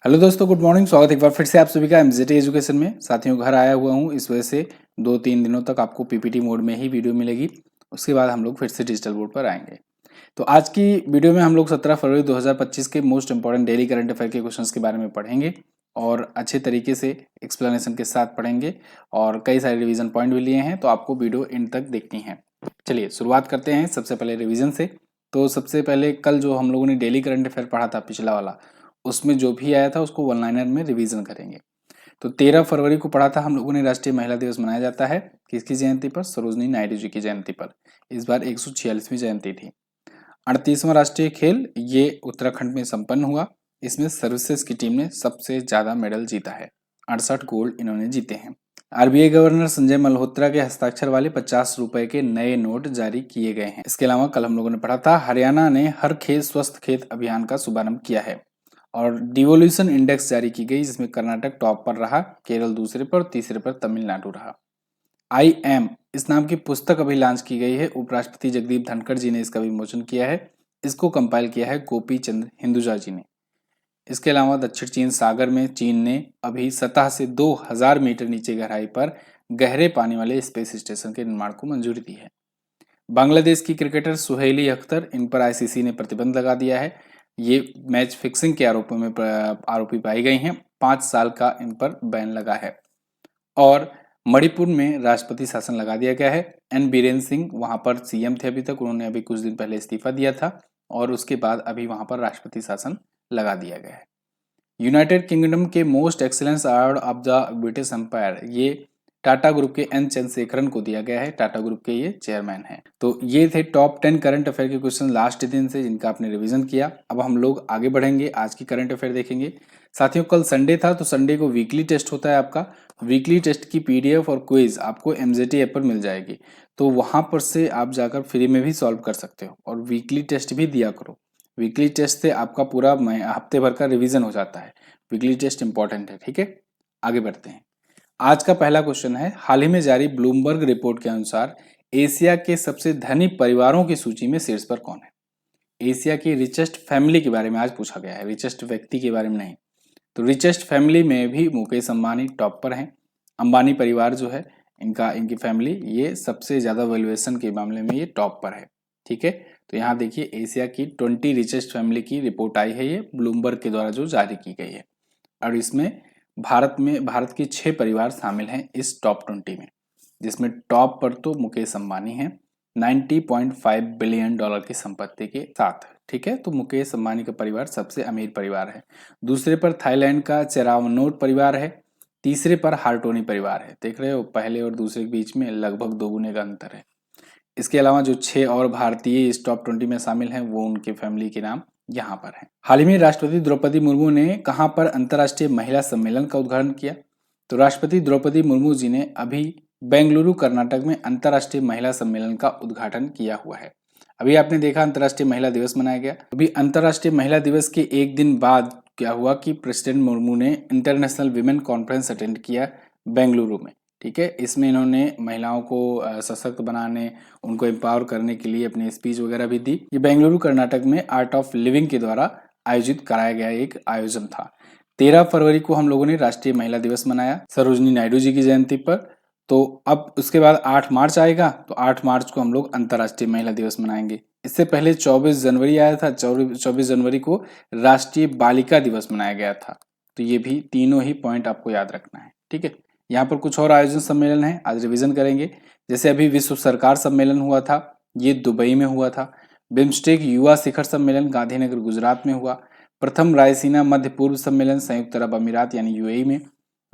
Hello दोस्तों, good morning. स्वागत है एक बार फिर से आप सभी का एमजेटी एजुकेशन में। साथियों, घर आया हुआ हूँ, इस वजह से 2-3 दिनों तक आपको पीपीटी मोड में ही वीडियो मिलेगी। उसके बाद हम लोग फिर से डिजिटल बोर्ड पर आएंगे। तो आज की वीडियो में हम लोग 17 फरवरी 2025 के most important daily current affair के क्वेश्चंस के बारे में पढ़ेंगे और अच्छे तरीके से एक्सप्लेनेशन के साथ पढ़ेंगे और कई सारे रिवीजन पॉइंट भी लिए हैं, तो आपको वीडियो एंड तक देखनी है। चलिए शुरुआत करते हैं सबसे पहले रिवीजन से। तो सबसे पहले कल जो हम लोगों ने डेली करंट अफेयर पढ़ा था पिछला वाला, उसमें जो भी आया था उसको वन लाइनर में रिवीजन करेंगे। तो 13 फरवरी को पढ़ा था हम लोगों ने, राष्ट्रीय महिला दिवस मनाया जाता है किसकी जयंती पर? सरोजनी नायडू जी की जयंती पर। इस बार 146वीं जयंती थी। 38वां राष्ट्रीय खेल ये उत्तराखंड में संपन्न हुआ। इसमें सर्विसेज की टीम ने सबसे ज्यादा मेडल जीता है, 68 गोल्ड इन्होंने जीते हैं। आरबीआई गवर्नर संजय मल्होत्रा के हस्ताक्षर वाले 50 रुपए के नए नोट जारी किए गए हैं। इसके अलावा कल हम लोगों ने पढ़ा था हरियाणा ने हर खेत स्वस्थ खेत अभियान का शुभारंभ किया है और डिवोल्यूशन इंडेक्स जारी की गई, जिसमें कर्नाटक टॉप पर रहा, केरल दूसरे पर, तीसरे पर तमिलनाडु रहा। आई एम इस नाम की पुस्तक अभी लॉन्च की गई है। उपराष्ट्रपति जगदीप धनखड़ जी ने इसका विमोचन किया है। इसको कंपाइल किया है गोपी चंद्र हिंदुजा जी ने। इसके अलावा दक्षिण चीन सागर में चीन ने अभी सतह से 2000 मीटर नीचे गहराई पर गहरे पानी वाले स्पेस स्टेशन के निर्माण को मंजूरी दी है। बांग्लादेश की क्रिकेटर सुहेली अख्तर, इन पर आईसीसी ने प्रतिबंध लगा दिया है। ये मैच फिक्सिंग के आरोपों में आरोपी पाई गई हैं। 5 साल का इन पर बैन लगा है। और मणिपुर में राष्ट्रपति शासन लगा दिया गया है। एन बीरेन सिंह वहां पर सीएम थे अभी तक, उन्होंने अभी कुछ दिन पहले इस्तीफा दिया था और उसके बाद अभी वहां पर राष्ट्रपति शासन लगा दिया गया है। यूनाइटेड किंगडम के most excellence award of the British Empire ये टाटा ग्रुप के एन चंद्रशेखरन को दिया गया है। टाटा ग्रुप के ये चेयरमैन हैं। तो ये थे टॉप 10 करंट अफेयर के क्वेश्चन लास्ट दिन से, जिनका आपने रिवीजन किया। अब हम लोग आगे बढ़ेंगे, आज की करंट अफेयर देखेंगे। साथियों, कल संडे था, तो संडे को वीकली टेस्ट होता है आपका। वीकली टेस्ट की पीडीएफ और क्विज आपको एमजेटी ऐप पर मिल जाएगी, तो वहां पर से आप जाकर फ्री में भी सॉल्व कर सकते हो और वीकली टेस्ट भी दिया करो। वीकली टेस्ट से आपका पूरा हफ्ते भर का रिवीजन हो जाता है। वीकली टेस्ट इंपॉर्टेंट है, ठीक है। आगे बढ़ते हैं। आज का पहला क्वेश्चन है, हाल ही में जारी ब्लूमबर्ग रिपोर्ट के अनुसार एशिया के सबसे धनी परिवारों की सूची में शीर्ष पर कौन है? एशिया की रिचेस्ट फैमिली के बारे में आज पूछा गया है, रिचेस्ट व्यक्ति के बारे में नहीं। तो रिचेस्ट फैमिली में भी मुकेश अंबानी टॉप पर हैं। अंबानी परिवार जो है, इनकी फैमिली ये सबसे ज्यादा वैल्यूएशन के मामले में ये टॉप पर है, ठीक है। तो यहाँ देखिए, एशिया की 20 रिचेस्ट फैमिली की रिपोर्ट आई है, ये ब्लूमबर्ग के द्वारा जो जारी की गई है। और इसमें भारत के 6 परिवार शामिल हैं इस टॉप 20 में, जिसमें टॉप पर तो मुकेश अंबानी है 90.5 बिलियन डॉलर की संपत्ति के साथ, ठीक है। तो मुकेश अंबानी का परिवार सबसे अमीर परिवार है। दूसरे पर थाईलैंड का चेरावनोट परिवार है। तीसरे पर हार्टोनी परिवार है। देख रहे हो, पहले और दूसरे के बीच में लगभग 2 गुने का अंतर है। इसके अलावा जो 6 और भारतीय इस टॉप 20 में शामिल हैं, वो उनके फैमिली के नाम यहाँ पर हैं। हाल ही में राष्ट्रपति द्रौपदी मुर्मू ने कहाँ पर अंतर्राष्ट्रीय महिला सम्मेलन का उद्घाटन किया? तो राष्ट्रपति द्रौपदी मुर्मू जी ने अभी बेंगलुरु कर्नाटक में अंतर्राष्ट्रीय महिला सम्मेलन का उद्घाटन किया हुआ है। अभी आपने देखा अंतर्राष्ट्रीय महिला दिवस मनाया गया। अभी अंतर्राष्ट्रीय महिला दिवस के एक दिन बाद क्या हुआ कि प्रेसिडेंट मुर्मू ने इंटरनेशनल विमेन कॉन्फ्रेंस अटेंड किया बेंगलुरु में, ठीक है। इसमें इन्होंने महिलाओं को सशक्त बनाने, उनको एम्पावर करने के लिए अपनी स्पीच वगैरह भी दी। ये बेंगलुरु कर्नाटक में आर्ट ऑफ लिविंग के द्वारा आयोजित कराया गया एक आयोजन था। 13 फरवरी को हम लोगों ने राष्ट्रीय महिला दिवस मनाया सरोजनी नायडू जी की जयंती पर। तो अब उसके बाद 8 मार्च आएगा, तो 8 मार्च को हम लोग अंतर्राष्ट्रीय महिला दिवस मनाएंगे। इससे पहले 24 जनवरी आया था। 24 जनवरी को राष्ट्रीय बालिका दिवस मनाया गया था। तो ये भी तीनों ही पॉइंट आपको याद रखना है, ठीक है। यहाँ पर कुछ और आयोजन सम्मेलन है, आज रिवीजन करेंगे। जैसे अभी विश्व सरकार सम्मेलन हुआ था, ये दुबई में हुआ था। बिम्स्टेक युवा शिखर सम्मेलन गांधीनगर गुजरात में हुआ। प्रथम रायसीना मध्य पूर्व सम्मेलन संयुक्त अरब अमीरात यानी यूएई में।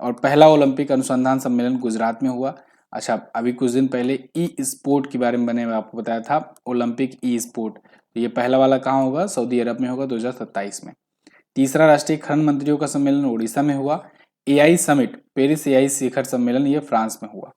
और पहला ओलंपिक अनुसंधान सम्मेलन गुजरात में हुआ। अच्छा, अभी कुछ दिन पहले ई स्पोर्ट के बारे में मैंने आपको बताया था, ओलंपिक ई स्पोर्ट। ये पहला वाला कहाँ होगा? सऊदी अरब में होगा 2027 में। तीसरा राष्ट्रीय खनन मंत्रियों का सम्मेलन उड़ीसा में हुआ। एआई समिट पेरिस एआई शिखर सम्मेलन ये फ्रांस में हुआ।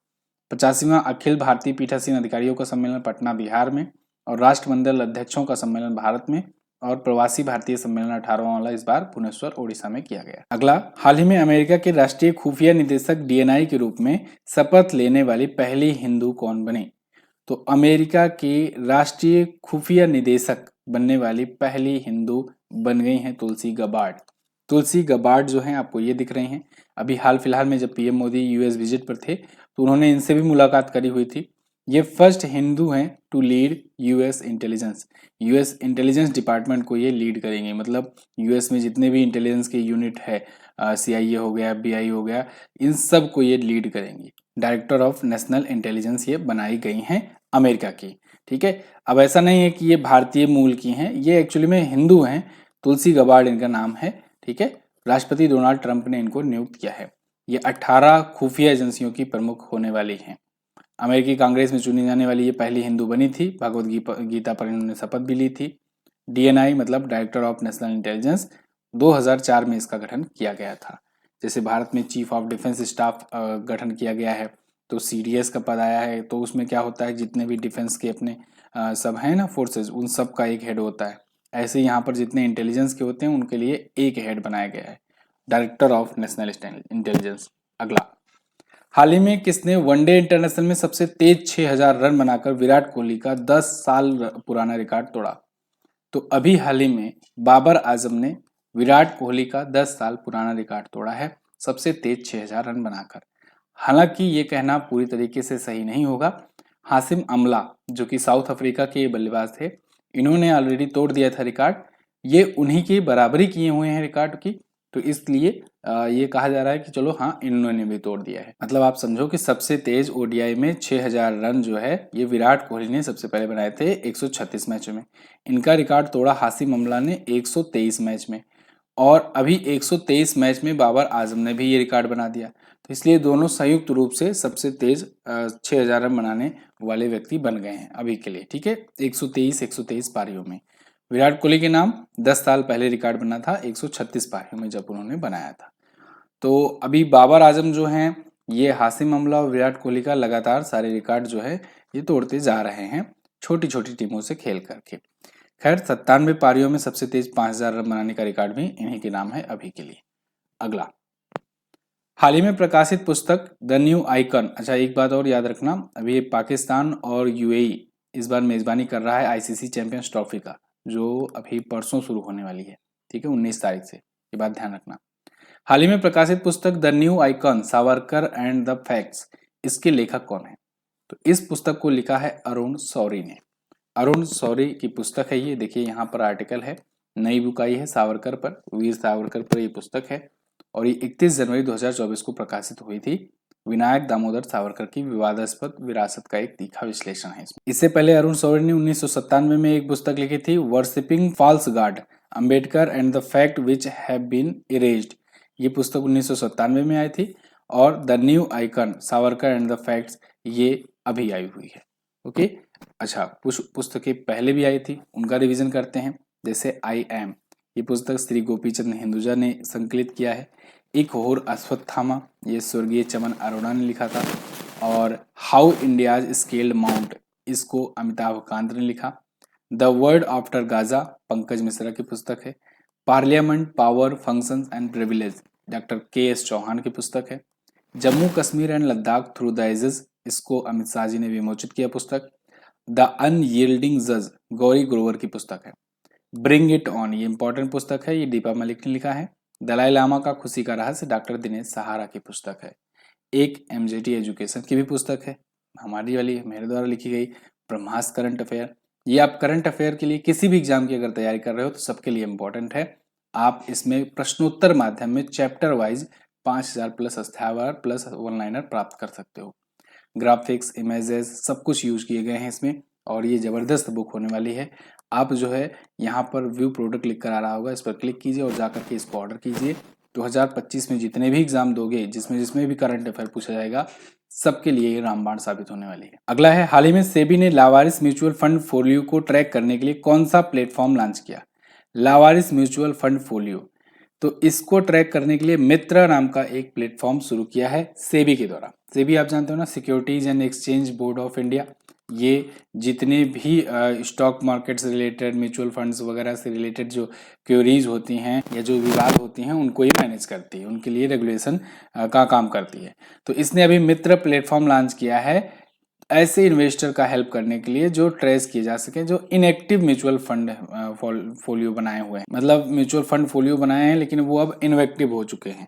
85वां अखिल भारतीय पीठासीन अधिकारियों का सम्मेलन पटना बिहार में। और राष्ट्रमंडल अध्यक्षों का सम्मेलन भारत में। और प्रवासी भारतीय सम्मेलन 18वां वाला इस बार भुवनेश्वर ओडिशा में किया गया। अगला, हाल ही में अमेरिका के राष्ट्रीय खुफिया निदेशक डीएनआई के रूप में शपथ लेने वाली पहली हिंदू कौन बनी? तो अमेरिका की राष्ट्रीय खुफिया निदेशक बनने वाली पहली हिंदू बन गई हैं तुलसी गबार्ड। तुलसी गबार्ड जो हैं आपको ये दिख रही हैं। अभी हाल फिलहाल में जब पीएम मोदी यूएस विजिट पर थे तो उन्होंने इनसे भी मुलाकात करी हुई थी। ये फर्स्ट हिंदू हैं to lead US intelligence. US intelligence department को ये लीड करेंगे, मतलब यूएस में जितने भी इंटेलिजेंस के यूनिट है, सीआईए हो गया, एफबीआई हो गया, इन सब को ये लीड करेंगी। डायरेक्टर ऑफ नेशनल इंटेलिजेंस ये बनाई गई हैं अमेरिका की। ठीक है, अब ऐसा नहीं है कि ये भारतीय मूल की हैं, ये एक्चुअली में हिंदू हैं। तुलसी गबार्ड इनका नाम है। ठीक है, राष्ट्रपति डोनाल्ड ट्रंप ने इनको नियुक्त किया है। ये 18 खुफिया एजेंसियों की प्रमुख होने वाली हैं। अमेरिकी कांग्रेस में चुनी जाने वाली ये पहली हिंदू बनी थी। भगवत गीता पर इन्होंने शपथ भी ली थी। डीएनआई मतलब डायरेक्टर ऑफ नेशनल इंटेलिजेंस 2004 में इसका गठन किया गया था। जैसे भारत में चीफ ऑफ डिफेंस स्टाफ गठन किया गया है, तो सीडीएस का पद आया है, तो उसमें क्या होता है, जितने भी डिफेंस के अपने सब हैं ना फोर्सेज, उन सब का एक हेड होता है। ऐसे यहाँ पर जितने इंटेलिजेंस के होते हैं उनके लिए एक हेड बनाया गया है, डायरेक्टर ऑफ नेशनल इंटेलिजेंस। अगला, हाल ही में किसने वनडे इंटरनेशनल में सबसे तेज 6000 रन बनाकर विराट कोहली का 10 साल पुराना रिकॉर्ड तोड़ा? तो अभी हाल ही में बाबर आजम ने विराट कोहली का 10 साल पुराना रिकॉर्ड तोड़ा है, सबसे तेज 6000 रन बनाकर। हालांकि ये कहना पूरी तरीके से सही नहीं होगा। हाशिम अमला जो कि साउथ अफ्रीका के बल्लेबाज थे, इन्होंने ऑलरेडी तोड़ दिया था रिकॉर्ड। ये उन्हीं की बराबरी किए हुए हैं रिकॉर्ड की, तो इसलिए ये कहा जा रहा है कि चलो हाँ, इन्होंने भी तोड़ दिया है। मतलब आप समझो कि सबसे तेज ओडीआई में 6000 रन जो है ये विराट कोहली ने सबसे पहले बनाए थे 136 मैचों में। इनका रिकॉर्ड तोड़ा हाशिम अमला ने 123 मैच में, और अभी 123 मैच में बाबर आजम ने भी ये रिकॉर्ड बना दिया। तो इसलिए दोनों संयुक्त रूप से सबसे तेज 6000 रन बनाने वाले व्यक्ति बन गए हैं अभी के लिए। ठीक है, 123 पारियों में। विराट कोहली के नाम 10 साल पहले रिकॉर्ड बना था 136 पारियों में जब उन्होंने बनाया था। तो अभी बाबर आजम जो हैं, ये हाशिम अमला और विराट कोहली का लगातार सारे रिकॉर्ड जो है ये तोड़ते जा रहे हैं, छोटी छोटी टीमों से खेल करके। खैर, 97 पारियों में सबसे तेज 5000 रन बनाने का रिकॉर्ड भी इन्हीं के नाम है अभी के लिए। अगला, हाल ही में प्रकाशित पुस्तक द न्यू आइकन। अच्छा, एक बात और याद रखना, अभी पाकिस्तान और यूएई इस बार मेजबानी कर रहा है आईसीसी चैंपियंस ट्रॉफी का, जो अभी परसों शुरू होने वाली है। ठीक है, 19 तारीख से, ये बात ध्यान रखना। हाल ही में प्रकाशित पुस्तक the new icon Savarkar and the facts, इसके लेखक कौन है? तो इस पुस्तक को लिखा है अरुण शौरी ने। अरुण शौरी की पुस्तक है ये, देखिए यहाँ पर आर्टिकल है, नई बुक आई है सावरकर पर, वीर सावरकर पर ये पुस्तक है, और ये 31 जनवरी 2024 को प्रकाशित हुई थी। विनायक दामोदर सावरकर की विवादास्पद विरासत का एक तीखा विश्लेषण है इसमें। इससे पहले अरुण शौरी ने 1997 में एक पुस्तक लिखी थी, worshipping false god Ambedkar and the fact which have been erased. ये पुस्तक 1997 में आई थी, और the new icon Savarkar and the facts ये अभी आई हुई है। ओके, अच्छा, कुछ पुस्तकें पहले भी आई थी, उनका रिवीजन करते हैं। जैसे आई एम, ये पुस्तक श्री गोपीचंद हिंदुजा ने संकलित किया है। एक और अश्वत्थामा, ये स्वर्गीय चमन अरोड़ा ने लिखा था। और हाउ इंडियाज स्केल्ड माउंट, इसको अमिताभ कांत ने लिखा। The world after Gaza, Pankaj Mishra की पुस्तक है। Parliament power functions and privilege, doctor KS. Chauhan की पुस्तक है। Jammu Kashmir and Ladakh through the ages, इसको अमित शाह जी ने विमोचित किया पुस्तक। द अनयील्डिंग जज, गौरी ग्रोवर की पुस्तक है। ब्रिंग इट ऑन, ये इंपॉर्टेंट पुस्तक है, ये दीपा मलिक ने लिखा है। दलाई लामा का खुशी का रहस्य, डॉक्टर दिनेश सहारा की पुस्तक है। एक एमजेटी एजुकेशन की भी पुस्तक है, हमारी वाली, मेरे द्वारा लिखी गई, ब्रह्मास्त्र करंट अफेयर। ये आप करंट अफेयर के लिए किसी भी एग्जाम की अगर तैयारी कर रहे हो तो सबके लिए इंपॉर्टेंट है। आप इसमें प्रश्नोत्तर माध्यम में चैप्टर वाइज 5000 प्लस अस्थावर प्लस वन लाइनर प्राप्त कर सकते हो। ग्राफिक्स, इमेजेस सब कुछ यूज किए गए हैं इसमें, और ये जबरदस्त बुक होने वाली है। आप जो है यहाँ पर व्यू प्रोडक्ट लिख कर आ रहा होगा, इस पर क्लिक कीजिए और जाकर के इसको ऑर्डर कीजिए। 2025 में जितने भी एग्जाम दोगे, जिसमें भी करंट अफेयर पूछा जाएगा, सबके लिए ये रामबाण साबित होने वाली है। अगला है, हाल ही में सेबी ने लावारिस म्यूचुअल फंड फोलियो को ट्रैक करने के लिए कौन सा प्लेटफॉर्म लॉन्च किया? लावारिस म्यूचुअल फंड फोलियो, तो इसको ट्रैक करने के लिए मित्रा नाम का एक प्लेटफॉर्म शुरू किया है सेबी के द्वारा। सेबी आप जानते हो ना, securities and exchange board of India. ये जितने भी स्टॉक मार्केट से रिलेटेड, म्यूचुअल फंड्स वगैरह से रिलेटेड जो क्वेरीज होती हैं या जो विवाद होती हैं, उनको ये मैनेज करती है, उनके लिए रेगुलेशन का काम करती है। तो इसने अभी मित्र प्लेटफॉर्म लॉन्च किया है, ऐसे इन्वेस्टर का हेल्प करने के लिए जो ट्रेस किए जा सके, जो इनएक्टिव म्यूचुअल फंड फोलियो बनाए हुए हैं, मतलब म्यूचुअल फंड फोलियो बनाए हैं लेकिन वो अब इनएक्टिव हो चुके हैं।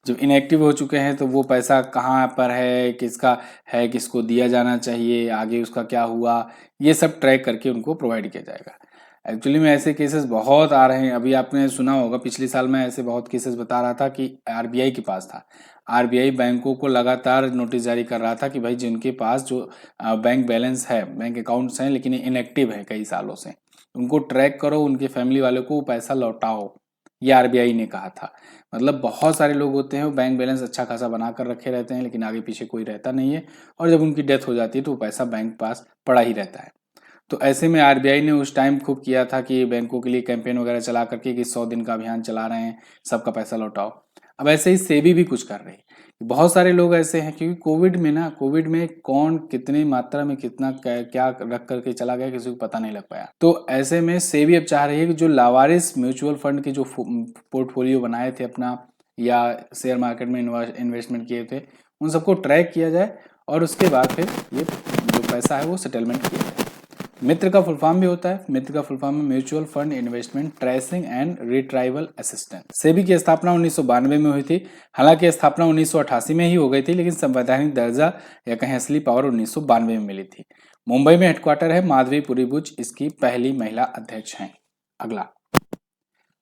जब इनएक्टिव हो चुके हैं तो वो पैसा कहाँ पर है, किसका है, किसको दिया जाना चाहिए, आगे उसका क्या हुआ, ये सब ट्रैक करके उनको प्रोवाइड किया जाएगा। एक्चुअली में ऐसे केसेस बहुत आ रहे हैं। अभी आपने सुना होगा, पिछले साल मैं ऐसे बहुत केसेस बता रहा था कि आरबीआई के पास था। आरबीआई बैंकों को लगातार नोटिस जारी कर रहा था कि भाई जिनके पास जो बैंक बैलेंस है, बैंक अकाउंट्स हैं लेकिन इनएक्टिव है कई सालों से, उनको ट्रैक करो, उनके फैमिली वालों को पैसा लौटाओ, ये आरबीआई ने कहा था। मतलब बहुत सारे लोग होते हैं वो बैंक बैलेंस अच्छा खासा बना कर रखे रहते हैं लेकिन आगे पीछे कोई रहता नहीं है, और जब उनकी डेथ हो जाती है तो वो पैसा बैंक पास पड़ा ही रहता है। तो ऐसे में आरबीआई ने उस टाइम खूब किया था कि बैंकों के लिए कैंपेन वगैरह चला करके कि 100 दिन का अभियान चला रहे हैं, सबका पैसा लौटाओ। अब ऐसे ही सेबी भी कुछ कर रही है। बहुत सारे लोग ऐसे हैं क्योंकि कोविड में कौन कितनी मात्रा में कितना क्या रख करके चला गया किसी को पता नहीं लग पाया। तो ऐसे में सेबी अब चाह रही है कि जो लावारिस म्यूचुअल फंड के जो पोर्टफोलियो बनाए थे अपना, या शेयर मार्केट में इन्वेस्टमेंट किए थे, उन सबको ट्रैक किया जाए और उसके बाद फिर ये जो पैसा है वो सेटलमेंट किया जाए। मित्र का फुल फॉर्म भी होता है, मित्र का फुल फॉर्म है mutual fund investment tracing and retrieval assistant. SEBI की स्थापना 1992 में हुई थी। हालांकि स्थापना 1988 में ही हो गई थी लेकिन संवैधानिक दर्जा या कहीं असली पावर 1992 में मिली थी। मुंबई में हेडक्वार्टर है। माधवी पुरी बुच इसकी पहली महिला अध्यक्ष हैं। अगला,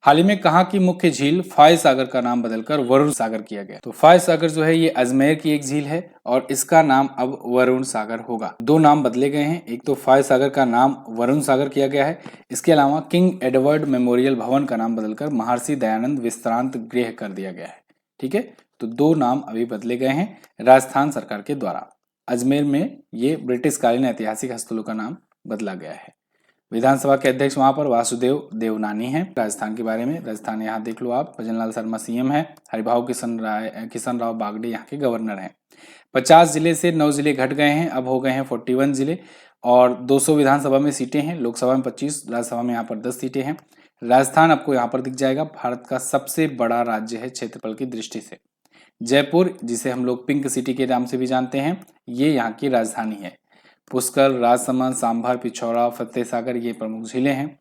हाल ही में कहाँ की मुख्य झील फाय सागर का नाम बदलकर वरुण सागर किया गया? तो फाय सागर जो है ये अजमेर की एक झील है और इसका नाम अब वरुण सागर होगा। दो नाम बदले गए हैं, एक तो फाय सागर का नाम वरुण सागर किया गया है, इसके अलावा किंग एडवर्ड मेमोरियल भवन का नाम बदलकर महर्षि दयानंद विश्रांत गृह कर दिया गया है। ठीक है, तो दो नाम अभी बदले गए हैं राजस्थान सरकार के द्वारा। अजमेर में ये ब्रिटिश कालीन ऐतिहासिक स्थलों का नाम बदला गया है। विधानसभा के अध्यक्ष वहां पर वासुदेव देवनानी हैं। राजस्थान के बारे में, राजस्थान यहाँ देख लो आप, भजनलाल शर्मा सीएम है, हरिभाऊ किशन राव बागड़े यहाँ के गवर्नर हैं। 50 जिले से 9 जिले घट गए हैं, अब हो गए हैं 41 जिले, और 200 विधानसभा में सीटें हैं, लोकसभा में 25, राज्यसभा में यहाँ पर 10 सीटें हैं। राजस्थान आपको यहाँ पर दिख जाएगा, भारत का सबसे बड़ा राज्य है क्षेत्रफल की दृष्टि से। जयपुर, जिसे हम लोग पिंक सिटी के नाम से भी जानते हैं, ये यहाँ की राजधानी है। पुष्कर, राजसमंद, सांभर, पिछौरा, फतेह सागर ये प्रमुख झीलें हैं।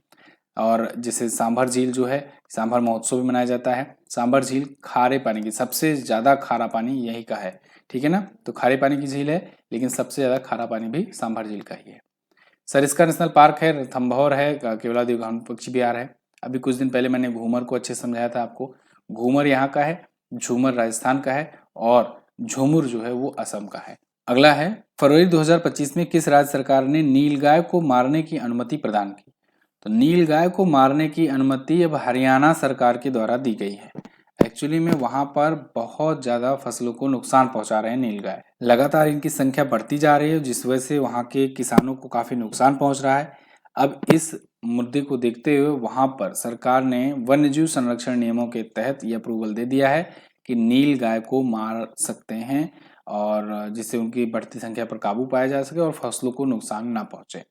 और जैसे सांभर झील जो है, सांभर महोत्सव भी मनाया जाता है। सांभर झील खारे पानी की, सबसे ज्यादा खारा पानी यही का है, ठीक है ना। तो खारे पानी की झील है लेकिन सबसे ज्यादा खारा पानी भी सांभर झील का ही है। सरिस्का नेशनल पार्क है, रणथंभौर है, केवलादेव घाट पक्षी विहार है। अभी कुछ दिन पहले मैंने घूमर को अच्छे समझाया था आपको। घूमर यहाँ का है, झूमर राजस्थान का है और झूमुर जो है वो असम का है। अगला है, फरवरी 2025 में किस राज्य सरकार ने नीलगाय को मारने की अनुमति प्रदान की? तो नीलगाय को मारने की अनुमति अब हरियाणा सरकार के द्वारा दी गई है। एक्चुअली में वहां पर बहुत ज्यादा फसलों को नुकसान पहुंचा रहे हैं नीलगाय, लगातार इनकी संख्या बढ़ती जा रही है जिस वजह से वहां के किसानों को काफी नुकसान पहुंच रहा है। अब इस मुद्दे को देखते हुए वहां पर सरकार ने वन्यजीव संरक्षण नियमों के तहत यह अप्रूवल दे दिया है कि नीलगाय को मार सकते हैं, और जिससे उनकी बढ़ती संख्या पर काबू पाया जा सके और फसलों को नुकसान ना पहुंचे।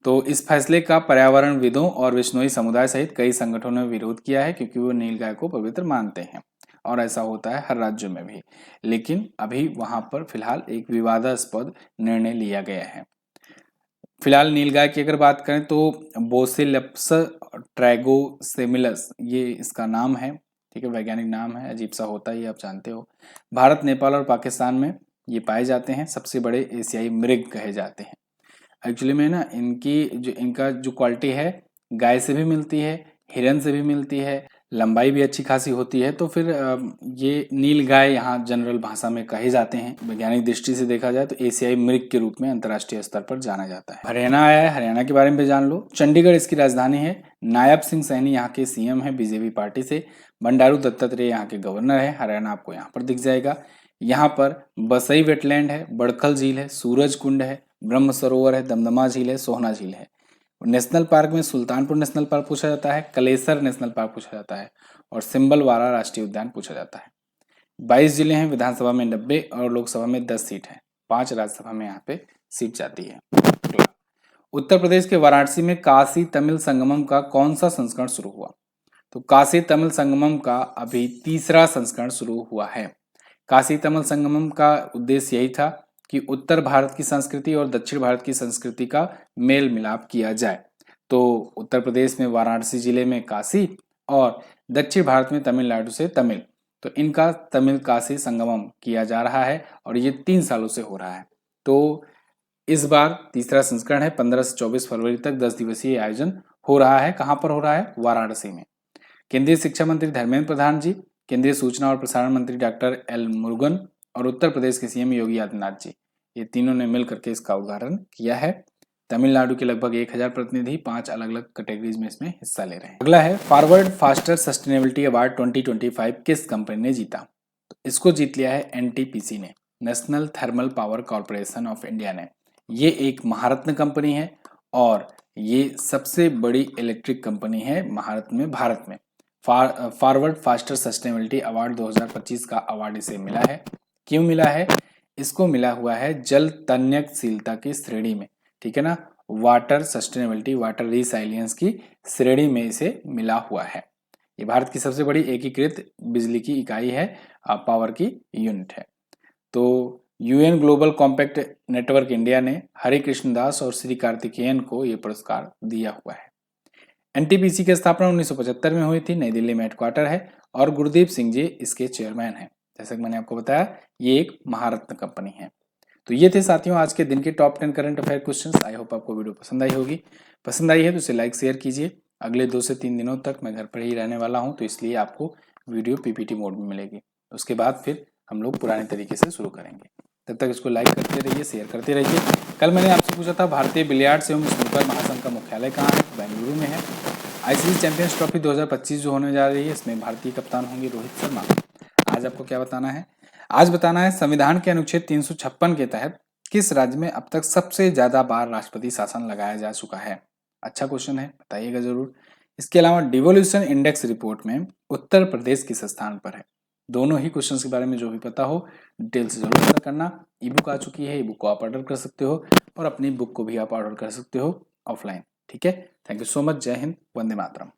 तो इस फैसले का पर्यावरणविदों और विश्नोई समुदाय सहित कई संगठनों ने विरोध किया है क्योंकि वो नीलगाय को पवित्र मानते हैं, और ऐसा होता है हर राज्य में भी। लेकिन अभी वहां पर फिलहाल एक विवादास्पद निर्णय लिया गया है। फिलहाल नीलगाय की अगर बात करें तो बोसिलप्स ट्रैगोसेमिलस ये इसका नाम है, ठीक है, वैज्ञानिक नाम है, अजीब सा होता है ये आप जानते हो। भारत, नेपाल और पाकिस्तान में ये पाए जाते हैं, सबसे बड़े एशियाई मृग कहे जाते हैं। एक्चुअली में ना इनका जो क्वालिटी है गाय से भी मिलती है, हिरन से भी मिलती है, लंबाई भी अच्छी खासी होती है, तो फिर ये नील गाय यहाँ जनरल भाषा में कहे जाते हैं। वैज्ञानिक दृष्टि से देखा जाए तो एशियाई मृग के रूप में अंतर्राष्ट्रीय स्तर पर जाना जाता है। हरियाणा आया है, हरियाणा के बारे में भी जान लो। चंडीगढ़ इसकी राजधानी है। नायब सिंह सैनी यहाँ के सीएम है बीजेपी पार्टी से। बंडारू दत्तात्रेय यहाँ के गवर्नर है। हरियाणा आपको यहाँ पर दिख जाएगा। यहाँ पर बसई वेटलैंड है, बड़खल झील है, सूरज कुंड है, ब्रह्म सरोवर है, दमदमा झील है, सोहना झील है। नेशनल पार्क में सुल्तानपुर नेशनल पार्क पूछा जाता है, कलेसर नेशनल पार्क पूछा जाता है और सिंबलवाड़ा राष्ट्रीय उद्यान पूछा जाता है। 22 जिले हैं, विधानसभा में 90 और लोकसभा में 10 सीट है, 5 राज्यसभा में यहाँ पे सीट जाती है। उत्तर प्रदेश के वाराणसी में काशी तमिल संगमम का कौन सा संस्करण शुरू हुआ? तो काशी तमिल संगमम का अभी तीसरा संस्करण शुरू हुआ है। काशी तमिल संगमम का उद्देश्य यही था कि उत्तर भारत की संस्कृति और दक्षिण भारत की संस्कृति का मेल मिलाप किया जाए। तो उत्तर प्रदेश में वाराणसी जिले में काशी और दक्षिण भारत में तमिलनाडु से तमिल, तो इनका तमिल काशी संगमम किया जा रहा है और ये 3 सालों से हो रहा है। तो इस बार तीसरा संस्करण है। 15 से 24 फरवरी तक 10 दिवसीय आयोजन हो रहा है। कहाँ पर हो रहा है? वाराणसी में। केंद्रीय शिक्षा मंत्री धर्मेंद्र प्रधान जी, केंद्रीय सूचना और प्रसारण मंत्री डॉक्टर एल मुरुगन और उत्तर प्रदेश के सीएम योगी आदित्यनाथ जी, ये तीनों ने मिलकर के इसका उद्घाटन किया है। तमिलनाडु के लगभग 1000 प्रतिनिधि 5 अलग अलग कैटेगरीज में इसमें हिस्सा ले रहे हैं। अगला है फॉरवर्ड फास्टर सस्टेनेबिलिटी अवार्ड 2025 किस कंपनी ने जीता? तो इसको जीत लिया है एनटीपीसी ने, national thermal power corporation of India ने। ये एक महारत्न कंपनी है और ये सबसे बड़ी इलेक्ट्रिक कंपनी है भारत में। फॉरवर्ड फास्टर सस्टेनेबिलिटी अवार्ड 2025 का अवार्ड इसे मिला है। क्यों मिला है? इसको मिला हुआ है जल तन्यकशीलता की श्रेणी में, ठीक है ना, वाटर सस्टेनेबिलिटी, वाटर रिसाइलियंस की श्रेणी में इसे मिला हुआ है। ये भारत की सबसे बड़ी एकीकृत बिजली की इकाई है, पावर की यूनिट है। तो UN global compact network India ने हरि कृष्ण दास और श्री कार्तिकेयन को ये पुरस्कार दिया हुआ है। एनटीपीसी की स्थापना 1975 में हुई थी, नई दिल्ली में हेडक्वार्टर है और गुरदीप सिंह जी इसके चेयरमैन हैं। जैसे कि मैंने आपको बताया, ये एक महारत्न कंपनी है। तो ये थे साथियों आज के दिन के top 10 current affair questions. I hope आपको वीडियो पसंद आई होगी। पसंद आई है तो इसे लाइक शेयर कीजिए। अगले 2 से 3 दिनों तक मैं घर पर ही रहने वाला हूँ, तो इसलिए आपको वीडियो पीपीटी मोड में मिलेगी। उसके बाद फिर हम लोग पुराने तरीके से शुरू करेंगे। तब तक इसको लाइक करते रहिए, शेयर करते रहिए। कल मैंने आपसे पूछा था भारतीय बिलियार्ड्स एवं स्नूकर महासंघ का मुख्यालय कहाँ है? बेंगलुरु में है। आईसीसी चैंपियंस ट्रॉफी 2025 जो होने जा रही है, इसमें भारतीय कप्तान होंगे रोहित शर्मा। आज आपको क्या बताना है? आज बताना है संविधान के अनुच्छेद 356 के तहत किस राज्य में अब तक सबसे ज्यादा बार राष्ट्रपति शासन लगाया जा चुका है? अच्छा क्वेश्चन है, बताइएगा जरूर। इसके अलावा डिवोल्यूशन इंडेक्स रिपोर्ट में उत्तर प्रदेश किस स्थान पर है? दोनों ही क्वेश्चंस के बारे में जो भी पता हो डिटेल से जरूर पता करना। ई बुक आ चुकी है, ई बुक को आप ऑर्डर कर सकते हो और अपनी बुक को भी आप ऑर्डर कर सकते हो ऑफलाइन। ठीक है, थैंक यू सो मच। जय हिंद, वंदे मातरम।